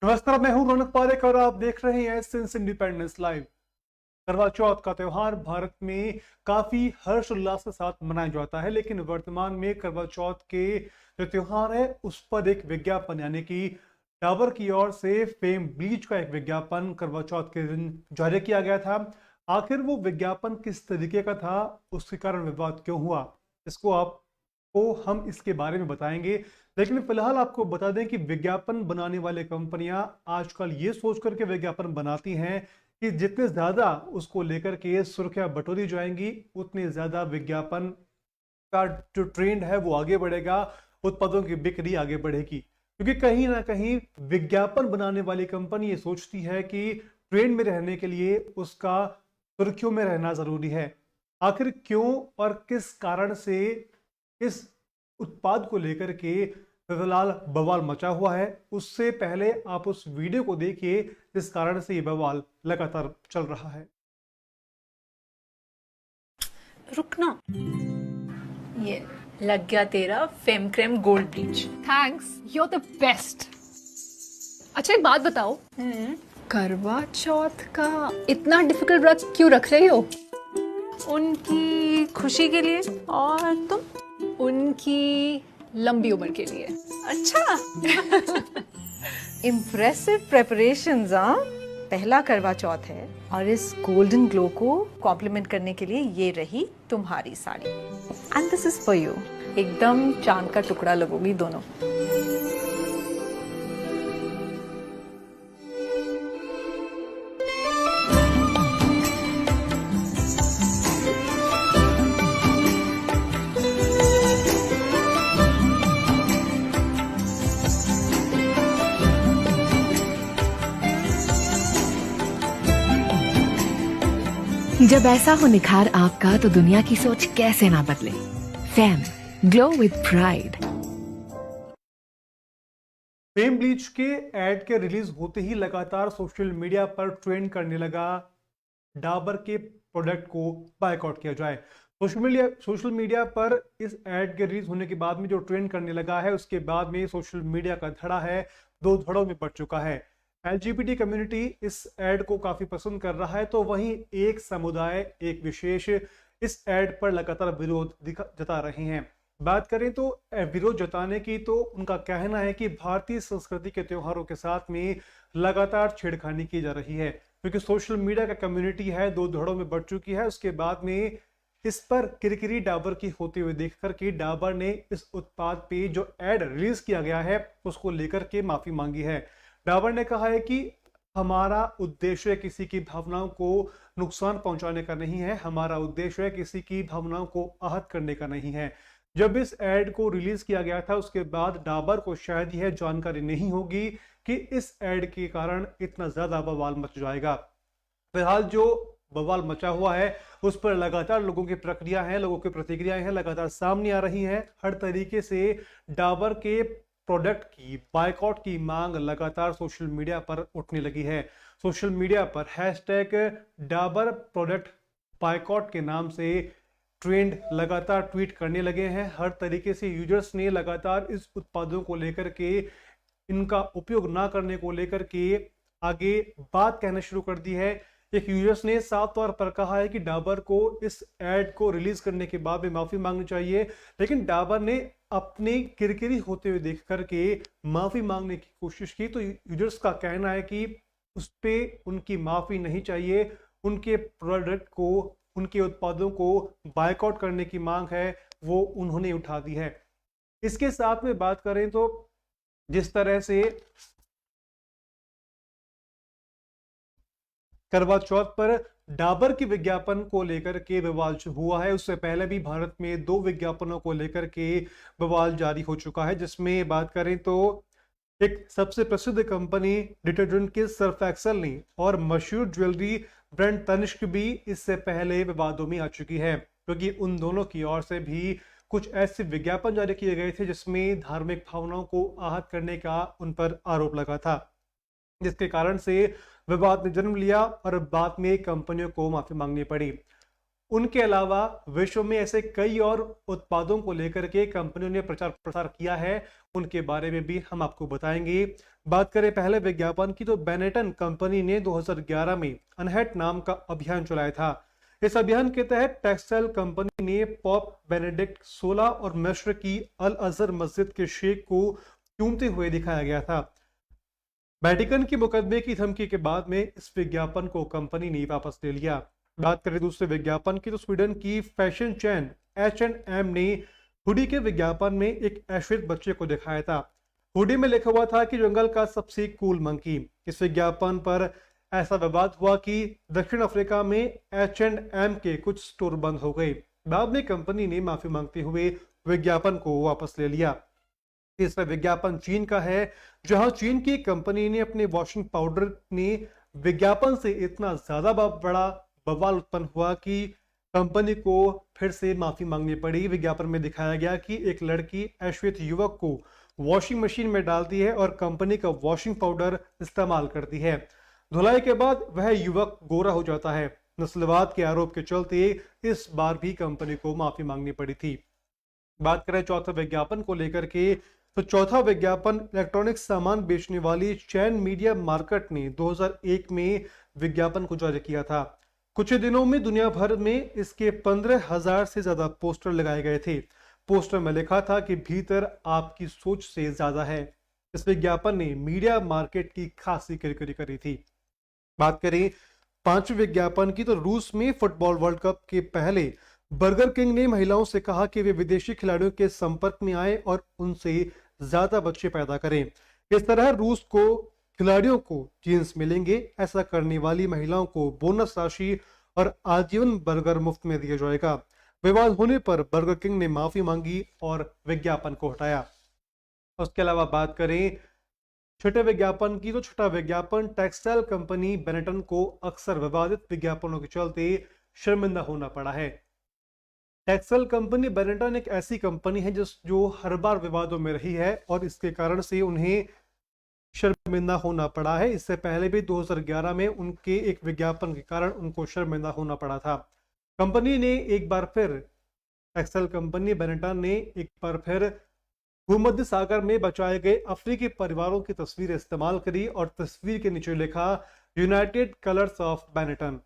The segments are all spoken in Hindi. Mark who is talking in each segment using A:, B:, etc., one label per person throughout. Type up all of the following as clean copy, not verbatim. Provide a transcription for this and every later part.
A: नमस्कार, मैं हूं रौनक पारेख और आप देख रहे हैं सिंस इंडिपेंडेंस लाइव। करवा चौथ का त्योहार भारत में काफी हर्ष उल्लास के साथ मनाया जाता है, लेकिन वर्तमान में करवा चौथ के जो त्योहार है उस पर एक विज्ञापन यानी कि डाबर की ओर से फेम ब्लीच का एक विज्ञापन करवा चौथ के दिन जारी किया गया था। आखिर वो विज्ञापन किस तरीके का था, उसके कारण विवाद क्यों हुआ, इसको आपको हम इसके बारे में बताएंगे। लेकिन फिलहाल आपको बता दें कि विज्ञापन बनाने वाले कंपनियां आजकल ये सोच करके विज्ञापन बनाती हैं कि जितने ज्यादा उसको लेकर के सुर्खियां बटोरी जाएंगी, उतने ज्यादा विज्ञापन का जो ट्रेंड है वो आगे बढ़ेगा, उत्पादों की बिक्री आगे बढ़ेगी। क्योंकि कहीं ना कहीं विज्ञापन बनाने वाली कंपनी ये सोचती है कि ट्रेंड में रहने के लिए उसका सुर्खियों में रहना जरूरी है। आखिर क्यों और किस कारण से इस उत्पाद को लेकर के फिलहाल बवाल मचा हुआ है, उससे पहले आप उस वीडियो को देखिए जिस कारण से ये बवाल लगातार चल रहा है।
B: रुकना, ये लग गया तेरा fem creme gold bleach.
C: Thanks, you are the best. अच्छा एक बात बताओ, करवा चौथ का इतना डिफिकल्ट व्रत क्यों रख रही हो?
B: उनकी खुशी के लिए। और तुम?
C: उनकी लंबी उम्र के लिए।
B: अच्छा।
D: Impressive preparations. हाँ, पहला करवा चौथ है और इस गोल्डन ग्लो को कॉम्प्लीमेंट करने के लिए ये रही तुम्हारी sari. And this is for you. एकदम चांद का टुकड़ा लगोगी दोनों।
E: जब ऐसा हो निखार आपका तो दुनिया की सोच कैसे ना बदले। Fam, glow with pride.
A: Fame bleach के एड के रिलीज होते ही लगातार सोशल मीडिया पर ट्रेंड करने लगा डाबर के प्रोडक्ट को बायकॉट किया जाए। सोशल मीडिया पर इस एड के रिलीज होने के बाद में जो ट्रेंड करने लगा है, उसके बाद में सोशल मीडिया का धड़ा है दो धड़ों में बढ़ चुका है। एलजीबीटी कम्युनिटी इस एड को काफी पसंद कर रहा है, तो वहीं एक समुदाय, एक विशेष इस एड पर लगातार विरोध जता रहे हैं। बात करें तो विरोध जताने की, तो उनका कहना है कि भारतीय संस्कृति के त्योहारों के साथ में लगातार छेड़खानी की जा रही है, क्योंकि सोशल मीडिया का कम्युनिटी है दो धड़ों में बढ़ चुकी है। उसके बाद में इस पर किरकिरी डाबर की होते हुए देखकर कि डाबर ने इस उत्पाद पे जो एड रिलीज किया गया है उसको लेकर के माफी मांगी है। डाबर ने कहा है कि हमारा उद्देश्य किसी की भावनाओं को नुकसान पहुंचाने का नहीं है, हमारा उद्देश्य किसी की भावनाओं को आहत करने का नहीं है। जब इस एड को रिलीज किया गया था उसके बाद डाबर को शायद यह जानकारी नहीं होगी कि इस एड के कारण इतना ज्यादा बवाल मच जाएगा। फिलहाल जो बवाल मचा हुआ है उस पर लगातार लोगों की प्रक्रिया है, लोगों की प्रतिक्रियाएं हैं, लगातार सामने आ रही हैं। हर तरीके से डाबर के प्रोडक्ट की बायकॉट की मांग लगातार सोशल मीडिया पर उठने लगी है। सोशल मीडिया पर हैशटैग डाबर प्रोडक्ट बायकॉट के नाम से ट्रेंड लगातार ट्वीट करने लगे हैं। हर तरीके से यूजर्स ने लगातार इस उत्पादों को लेकर के, इनका उपयोग ना करने को लेकर के आगे बात कहना शुरू कर दी है। एक यूजर्स ने साफ तौर पर कहा है कि डाबर को इस एड को रिलीज करने के बाद में माफी मांगनी चाहिए, लेकिन डाबर ने अपनी किरकिरी होते हुए देख करके माफी मांगने की कोशिश की, तो यूजर्स का कहना है कि उस पे उनकी माफी नहीं चाहिए, उनके प्रोडक्ट को, उनके उत्पादों को बायकॉट करने की मांग है वो उन्होंने उठा दी है। इसके साथ में बात करें तो जिस तरह से करवा चौथ पर डाबर के विज्ञापन को लेकर के विवाद हुआ है, उससे पहले भी भारत में दो विज्ञापनों को लेकर के विवाद जारी हो चुका है, जिसमें बात करें तो एक सबसे प्रसिद्ध कंपनी डिटर्जेंट के सर्फ एक्सेल ने और मशहूर ज्वेलरी ब्रांड तनिष्क भी इससे पहले विवादों में आ चुकी है, क्योंकि उन दोनों की ओर से भी कुछ ऐसे विज्ञापन जारी किए गए थे जिसमें धार्मिक भावनाओं को आहत करने का उन पर आरोप लगा था, जिसके कारण से विवाद ने जन्म लिया और बाद में कंपनियों को माफी मांगनी पड़ी। उनके अलावा विश्व में ऐसे कई और उत्पादों को लेकर के कंपनियों ने प्रचार प्रसार किया है, उनके बारे में भी हम आपको बताएंगे। बात करें पहले विज्ञापन की, तो बेनेटन कंपनी ने 2011 में अनहैट नाम का अभियान चलाया था। इस अभियान के तहत टेक्सटाइल कंपनी ने पॉप बेनेडिक्ट 16 और मिस्र की अल अजहर मस्जिद के शेख को चूमते हुए दिखाया गया था। वेटिकन की मुकदमे की धमकी के बाद में इस विज्ञापन को कंपनी ने वापस ले लिया। बात करें दूसरे विज्ञापन की, तो स्वीडन की फैशन चेन H&M ने हुडी के विज्ञापन में एक अश्वेत बच्चे को दिखाया था। हुडी में लिखा हुआ था कि जंगल का सबसे कूल मंकी। इस विज्ञापन पर ऐसा विवाद हुआ कि दक्षिण अफ्रीका में H&M के कुछ स्टोर बंद हो गए। बाद में कंपनी ने माफी मांगते हुए विज्ञापन को वापस ले लिया। तीसरा विज्ञापन चीन का है, जहां चीन की कंपनी ने अपने वॉशिंग पाउडर ने विज्ञापन से इतना ज्यादा बड़ा बवाल उत्पन्न हुआ कि कंपनी को फिर से माफी मांगनी पड़ी। विज्ञापन में दिखाया गया कि एक लड़की अश्वेत युवक को वॉशिंग मशीन में डालती है और कंपनी का वॉशिंग पाउडर इस्तेमाल करती है। धुलाई के बाद वह युवक गोरा हो जाता है। नस्लवाद के आरोप के चलते इस बार भी कंपनी को माफी मांगनी पड़ी थी। बात करें चौथे विज्ञापन को लेकर के, तो चौथा विज्ञापन इलेक्ट्रॉनिक सामान बेचने वाली चैन मीडिया मार्केट ने 2001 में विज्ञापन को जारी किया था। कुछ ही दिनों में दुनिया भर में इसके 15,000 से ज्यादा पोस्टर लगाए गए थे। पोस्टर में लिखा था कि भीतर आपकी सोच से ज्यादा है। इस विज्ञापन ने मीडिया मार्केट की खासी किरकिरी करी थी। बात करें पांचवें विज्ञापन की, तो रूस में फुटबॉल वर्ल्ड कप के पहले बर्गर किंग ने महिलाओं से कहा कि वे विदेशी खिलाड़ियों के संपर्क में आए और उनसे ज्यादा बच्चे पैदा करें। इस तरह रूस को खिलाड़ियों को जींस मिलेंगे। ऐसा करने वाली महिलाओं को बोनस राशि और आजीवन बर्गर मुफ्त में दिया जाएगा। विवाद होने पर बर्गर किंग ने माफी मांगी और विज्ञापन को हटाया। उसके अलावा बात करें छठे विज्ञापन की, तो छठा विज्ञापन टेक्सटाइल कंपनी बेनेटन को अक्सर विवादित विज्ञापनों के चलते शर्मिंदा होना पड़ा है। टेक्सटाइल कंपनी बेनेटन एक ऐसी कंपनी है जो हर बार विवादों में रही है और इसके कारण से उन्हें शर्मिंदा होना पड़ा है। इससे पहले भी 2011 में उनके एक विज्ञापन के कारण उनको शर्मिंदा होना पड़ा था। कंपनी ने एक बार फिर टेक्सटाइल कंपनी बेनेटन ने एक बार फिर भूमध्य सागर में बचाए गए अफ्रीकी परिवारों की तस्वीर इस्तेमाल करी और तस्वीर के नीचे लिखा यूनाइटेड कलर्स ऑफ बेनेटन।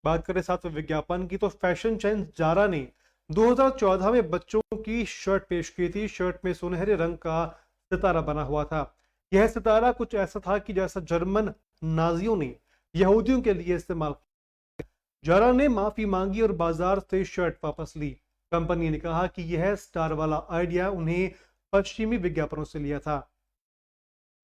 A: बात करें सातवें विज्ञापन की, तो फैशन चेन जारा ने 2014 में बच्चों की शर्ट पेश की थी। शर्ट में सुनहरे रंग का सितारा बना हुआ था। यह सितारा कुछ ऐसा था कि जैसा जर्मन नाजियों ने यहूदियों के लिए इस्तेमाल किया। जारा ने माफी मांगी और बाजार से शर्ट वापस ली। कंपनी ने कहा कि यह स्टार वाला आइडिया उन्हें पश्चिमी विज्ञापनों से लिया था।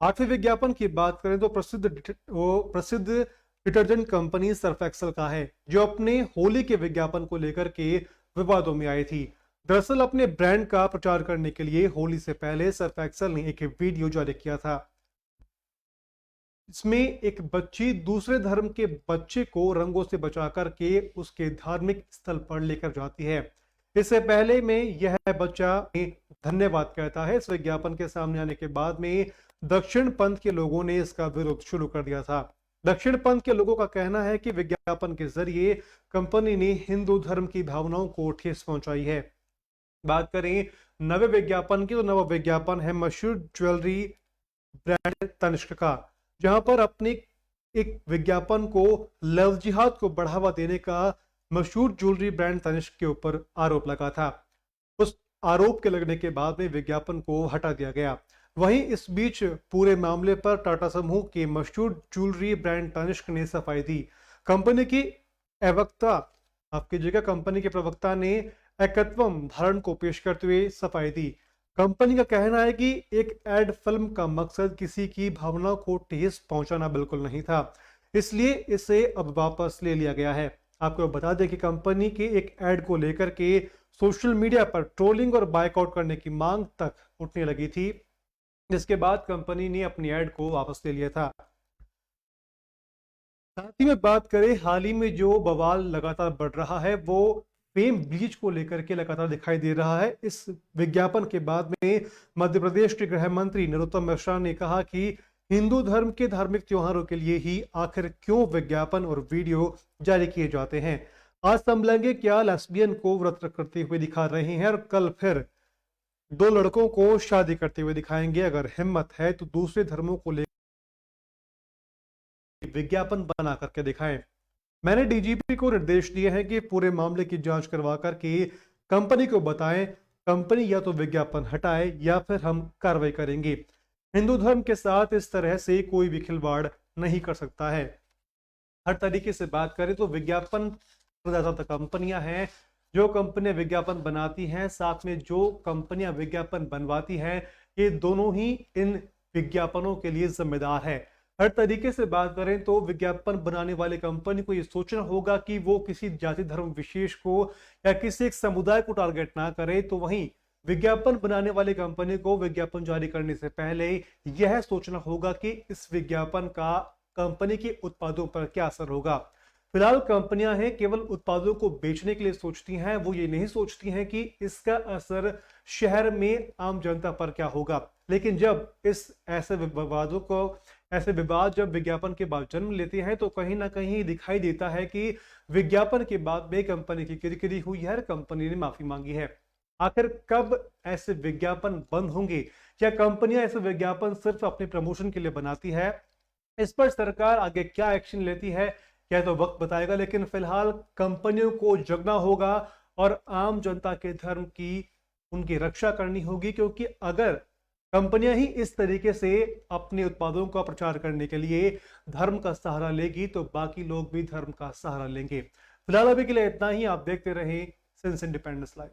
A: आठवें विज्ञापन की बात करें तो प्रसिद्ध डिटर्जेंट कंपनी सर्फ एक्सेल का है, जो अपने होली के विज्ञापन को लेकर के विवादों में आई थी। दरअसल अपने ब्रांड का प्रचार करने के लिए होली से पहले सर्फ एक्सेल ने एक वीडियो जारी किया था। इसमें एक बच्ची दूसरे धर्म के बच्चे को रंगों से बचा करके उसके धार्मिक स्थल पर लेकर जाती है। इससे पहले में यह बच्चा धन्यवाद कहता है। इस विज्ञापन के सामने आने के बाद में दक्षिण पंथ के लोगों ने इसका विरोध शुरू कर दिया था। दक्षिण पंथ के लोगों का कहना है कि विज्ञापन के जरिए कंपनी ने हिंदू धर्म की भावनाओं को ठेस पहुंचाई है। बात करें नवे विज्ञापन की, तो नवा विज्ञापन है मशहूर ज्वेलरी ब्रांड तनिष्क का, जहां पर अपने एक विज्ञापन को लव जिहाद को बढ़ावा देने का मशहूर ज्वेलरी ब्रांड तनिष्क के ऊपर आरोप लगा था। उस आरोप के लगने के बाद में विज्ञापन को हटा दिया गया। वहीं इस बीच पूरे मामले पर टाटा समूह के मशहूर ज्वेलरी ब्रांड तनिष्क ने सफाई दी। कंपनी की कंपनी के प्रवक्ता ने एकत्वम धारण को पेश करते हुए सफाई दी। कंपनी का कहना है कि एक एड फिल्म का मकसद किसी की भावनाओं को ठेस पहुंचाना बिल्कुल नहीं था, इसलिए इसे अब वापस ले लिया गया है। आपको बता दें कि कंपनी के एक एड को लेकर के सोशल मीडिया पर ट्रोलिंग और बायकआउट करने की मांग तक उठने लगी थी, जिसके बाद कंपनी ने अपनी एड को वापस ले लिया था। साथ ही में बात करें हाल ही में जो बवाल लगातार बढ़ रहा है वो फेम ब्लीच को लेकर के लगातार दिखाई दे रहा है। इस विज्ञापन के बाद में मध्य प्रदेश के गृह मंत्री नरोत्तम मिश्रा ने कहा कि हिंदू धर्म के धार्मिक त्योहारों के लिए ही आखिर क्यों विज्ञापन और वीडियो जारी किए जाते हैं। आज संभलेंगे क्या लेस्बियन को व्रत करते हुए दिखा रहे हैं और कल फिर 2 लड़कों को शादी करते हुए दिखाएंगे। अगर हिम्मत है तो दूसरे धर्मों को लेकर विज्ञापन बना करके दिखाएं। मैंने डीजीपी को निर्देश दिए हैं कि पूरे मामले की जांच करवा करके कंपनी को बताएं। कंपनी या तो विज्ञापन हटाए या फिर हम कार्रवाई करेंगे। हिंदू धर्म के साथ इस तरह से कोई भी खिलवाड़ नहीं कर सकता है। हर तरीके से बात करें तो विज्ञापन प्रदाता कंपनियां हैं, जो कंपनियां विज्ञापन बनाती हैं, साथ में जो कंपनियां विज्ञापन बनवाती हैं, ये दोनों ही इन विज्ञापनों के लिए जिम्मेदार है। हर तरीके से बात करें तो विज्ञापन बनाने वाले कंपनी को ये सोचना होगा कि वो किसी जाति धर्म विशेष को या किसी एक समुदाय को टारगेट ना करे। तो वहीं विज्ञापन बनाने वाली कंपनी को विज्ञापन जारी करने से पहले यह सोचना होगा कि इस विज्ञापन का कंपनी के उत्पादों पर क्या असर होगा। फिलहाल कंपनियां हैं केवल उत्पादों को बेचने के लिए सोचती हैं, वो ये नहीं सोचती हैं कि इसका असर शहर में आम जनता पर क्या होगा। लेकिन जब ऐसे विवाद जब विज्ञापन के बाद जन्म लेते हैं तो कहीं ना कहीं दिखाई देता है कि विज्ञापन के बाद में कंपनी की किरकिरी हुई है, कंपनी ने माफी मांगी है। आखिर कब ऐसे विज्ञापन बंद होंगे या कंपनियां ऐसे विज्ञापन सिर्फ अपने प्रमोशन के लिए बनाती है, इस पर सरकार आगे क्या एक्शन लेती है यह तो वक्त बताएगा। लेकिन फिलहाल कंपनियों को जगना होगा और आम जनता के धर्म की उनकी रक्षा करनी होगी, क्योंकि अगर कंपनियां ही इस तरीके से अपने उत्पादों का प्रचार करने के लिए धर्म का सहारा लेगी तो बाकी लोग भी धर्म का सहारा लेंगे। फिलहाल अभी के लिए इतना ही। आप देखते रहें सेंस इंडिपेंडेंस लाइव।